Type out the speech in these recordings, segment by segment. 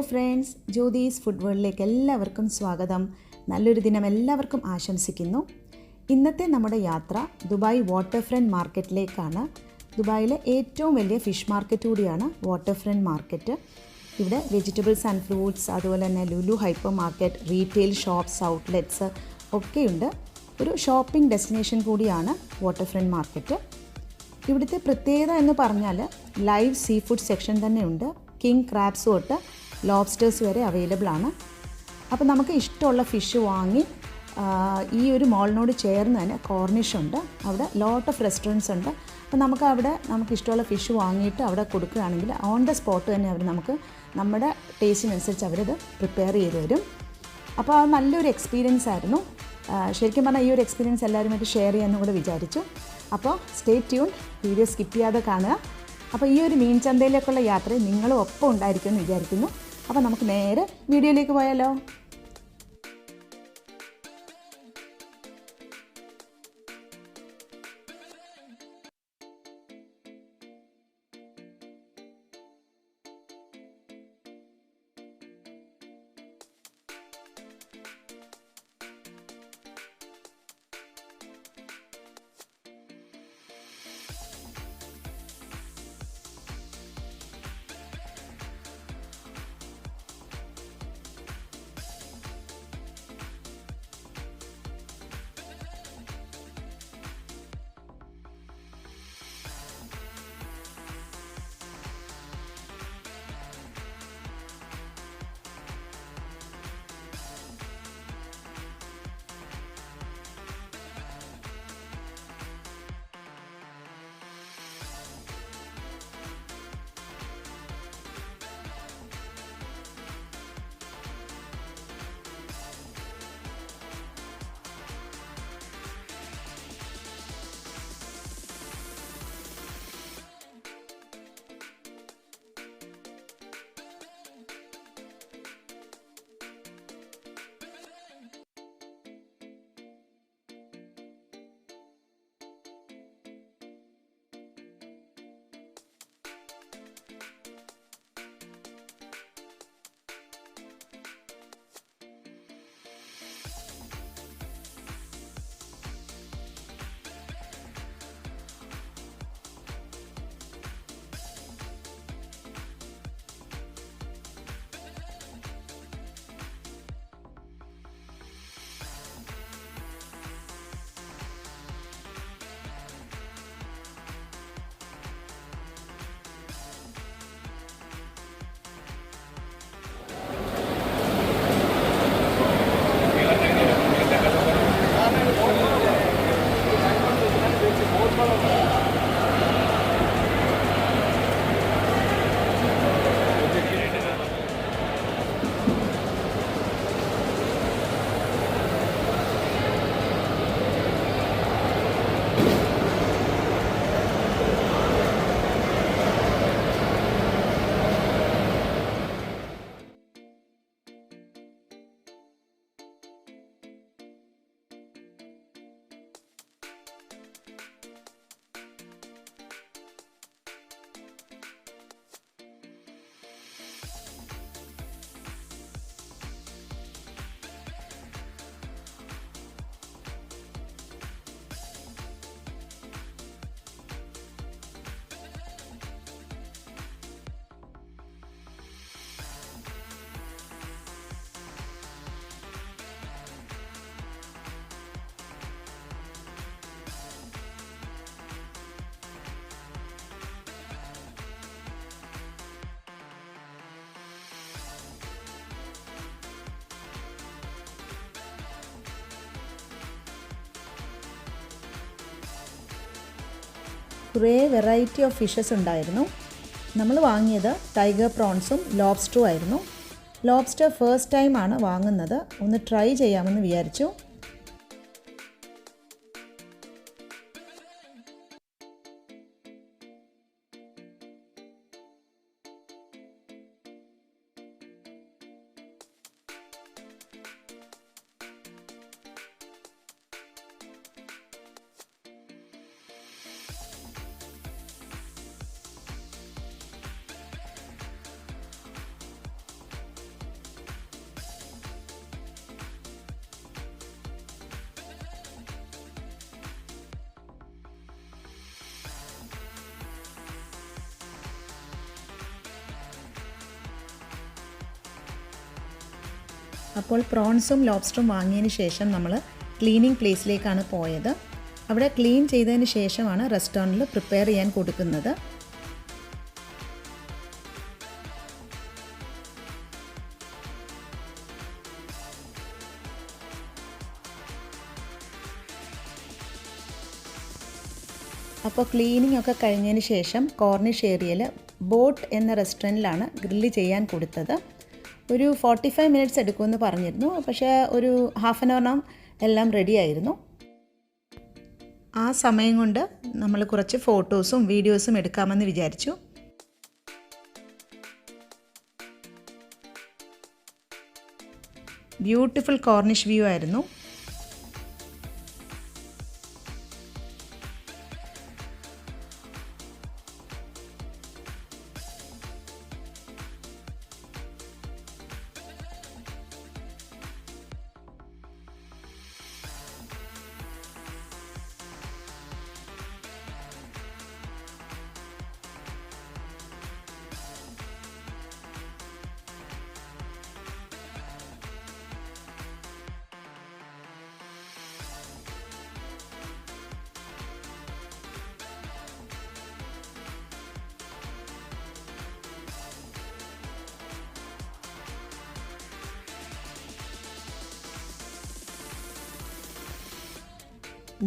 Friends, Jyothis food വേൾഡിലേക്ക് എല്ലാവർക്കും സ്വാഗതം. നല്ലൊരു ദിനം എല്ലാവർക്കും ആശംസിക്കുന്നു. ഇന്നത്തെ നമ്മുടെ യാത്ര ദുബായ് വാട്ടർ ഫ്രണ്ട് മാർക്കറ്റിലേക്കാണ്. ദുബായിലെ ഏറ്റവും വലിയ ഫിഷ് മാർക്കറ്റ് കൂടിയാണ് വാട്ടർ ഫ്രണ്ട് മാർക്കറ്റ്. ഇവിടെ വെജിറ്റബിൾസ് ആൻഡ് ഫ്രൂട്ട്സ്, അതുപോലെ തന്നെ Lulu hyper market, retail shops, outlets ഒക്കെയുണ്ട്. ഒരു ഷോപ്പിംഗ് ഡെസ്റ്റിനേഷൻ കൂടിയാണ് വാട്ടർ ഫ്രണ്ട് മാർക്കറ്റ്. ഇവിടുത്തെ പ്രത്യേകത എന്ന് പറഞ്ഞാൽ ലൈവ് സീ ഫുഡ് സെക്ഷൻ തന്നെയുണ്ട്. കിങ് ക്രാബ്സ് തൊട്ട് ലോബ്സ്റ്റേഴ്സ് വരെ അവൈലബിൾ ആണ്. അപ്പോൾ നമുക്ക് ഇഷ്ടമുള്ള ഫിഷ് വാങ്ങി ഈ ഒരു മോളിനോട് ചേർന്ന് തന്നെ കോർണിഷ് ഉണ്ട്. അവിടെ ലോട്ട് ഓഫ് റെസ്റ്റോറൻറ്റ്സ് ഉണ്ട്. അപ്പോൾ നമുക്ക് ഇഷ്ടമുള്ള ഫിഷ് വാങ്ങിയിട്ട് അവിടെ കൊടുക്കുകയാണെങ്കിൽ ഓൺ ദ സ്പോട്ട് തന്നെ അവർ നമ്മുടെ ടേസ്റ്റിനനുസരിച്ച് അവരത് പ്രിപ്പയർ ചെയ്ത് തരും. അപ്പോൾ അത് നല്ലൊരു എക്സ്പീരിയൻസ് ആയിരുന്നു. ശരിക്കും പറഞ്ഞാൽ ഈ ഒരു എക്സ്പീരിയൻസ് എല്ലാവരുമായിട്ട് ഷെയർ ചെയ്യാമെന്ന് കൂടെ വിചാരിച്ചു. അപ്പോൾ സ്റ്റേ ട്യൂൺ, വീഡിയോ സ്കിപ്പ് ചെയ്യാതെ കാണുക. അപ്പോൾ ഈ ഒരു മീൻ ചന്തയിലേക്കുള്ള യാത്രയിൽ നിങ്ങളും ഒപ്പം ഉണ്ടായിരിക്കുമെന്ന് വിചാരിക്കുന്നു. അപ്പോൾ നമുക്ക് നേരെ വീഡിയോയിലേക്ക് പോയാലോ. കുറേ വെറൈറ്റി ഓഫ് ഫിഷസ് ഉണ്ടായിരുന്നു. നമ്മൾ വാങ്ങിയത് ടൈഗർ പ്രോൺസും ലോബ്സ്റ്ററും ആയിരുന്നു. ലോബ്സ്റ്റർ ഫസ്റ്റ് ടൈമാണ് വാങ്ങുന്നത്. ഒന്ന് ട്രൈ ചെയ്യാമെന്ന് വിചാരിച്ചു. അപ്പോൾ പ്രോൺസും ലോബ്സ്റ്ററും വാങ്ങിയതിന് ശേഷം നമ്മൾ ക്ലീനിങ് പ്ലേസിലേക്കാണ് പോയത്. അവിടെ ക്ലീൻ ചെയ്തതിന് ശേഷമാണ് റെസ്റ്റോറൻറ്റിൽ പ്രിപ്പയർ ചെയ്യാൻ കൊടുക്കുന്നത്. അപ്പോൾ ക്ലീനിങ് ഒക്കെ കഴിഞ്ഞതിന് ശേഷം കോർണിഷ് ഏരിയയിൽ ബോട്ട് എന്ന റെസ്റ്റോറൻറ്റിലാണ് ഗ്രില്ല് ചെയ്യാൻ കൊടുത്തത്. ഒരു 45 മിനിറ്റ്സ് എടുക്കുമെന്ന് പറഞ്ഞിരുന്നു, പക്ഷേ ഒരു ഹാഫ് ആൻ അവറിനകം എല്ലാം റെഡി ആയിരുന്നു. ആ സമയം കൊണ്ട് നമ്മൾ കുറച്ച് ഫോട്ടോസും വീഡിയോസും എടുക്കാമെന്ന് വിചാരിച്ചു. ബ്യൂട്ടിഫുൾ കോർണിഷ് വ്യൂ ആയിരുന്നു.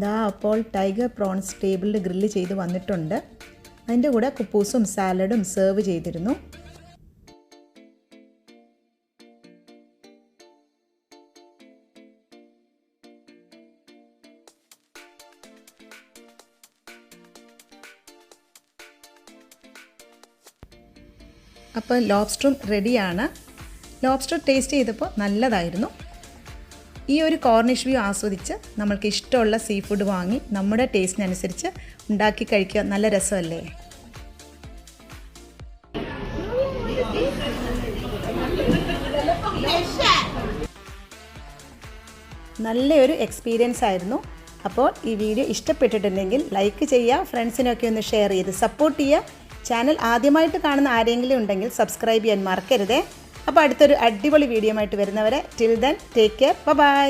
ദാ അപ്പോൾ ടൈഗർ പ്രോൺസ് ടേബിളിൽ ഗ്രില്ല് ചെയ്ത് വന്നിട്ടുണ്ട്. അതിൻ്റെ കൂടെ കുപ്പൂസും സാലഡും സെർവ് ചെയ്തിരുന്നു. അപ്പോൾ ലോബ്സ്റ്ററും റെഡിയാണ്. ലോബ്സ്റ്റർ ടേസ്റ്റ് ചെയ്തപ്പോൾ നല്ലതായിരുന്നു. ഈ ഒരു കോർണിഷ് വ്യൂ ആസ്വദിച്ച് നമ്മൾക്ക് ഇഷ്ടമുള്ള സീ ഫുഡ് വാങ്ങി നമ്മുടെ ടേസ്റ്റിനനുസരിച്ച് ഉണ്ടാക്കി കഴിക്കുക. നല്ല രസമല്ലേ? നല്ലൊരു എക്സ്പീരിയൻസ് ആയിരുന്നു. അപ്പോൾ ഈ വീഡിയോ ഇഷ്ടപ്പെട്ടിട്ടുണ്ടെങ്കിൽ ലൈക്ക് ചെയ്യുക, ഫ്രണ്ട്സിനൊക്കെ ഒന്ന് ഷെയർ ചെയ്ത് സപ്പോർട്ട് ചെയ്യുക. ചാനൽ ആദ്യമായിട്ട് കാണുന്ന ആരെങ്കിലും ഉണ്ടെങ്കിൽ സബ്സ്ക്രൈബ് ചെയ്യാൻ മറക്കരുതേ. അപ്പോൾ അടുത്തൊരു അടിപൊളി വീഡിയോ ആയിട്ട് വരുന്നവരെ till then take care, by.